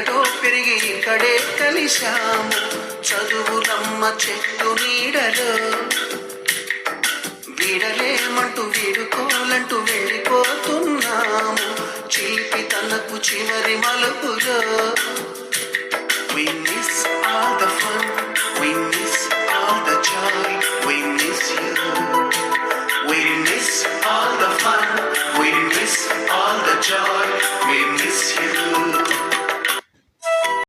ఎక్కడో పెరిగి ఇక్కడే కలిశాము చదువులమ్మ చెట్టు నీడలో వీడలేమంటూ వీడుకోలంటూ వెళ్ళిపోతున్నాము చిలిపి తనకు చివరి మలుపులో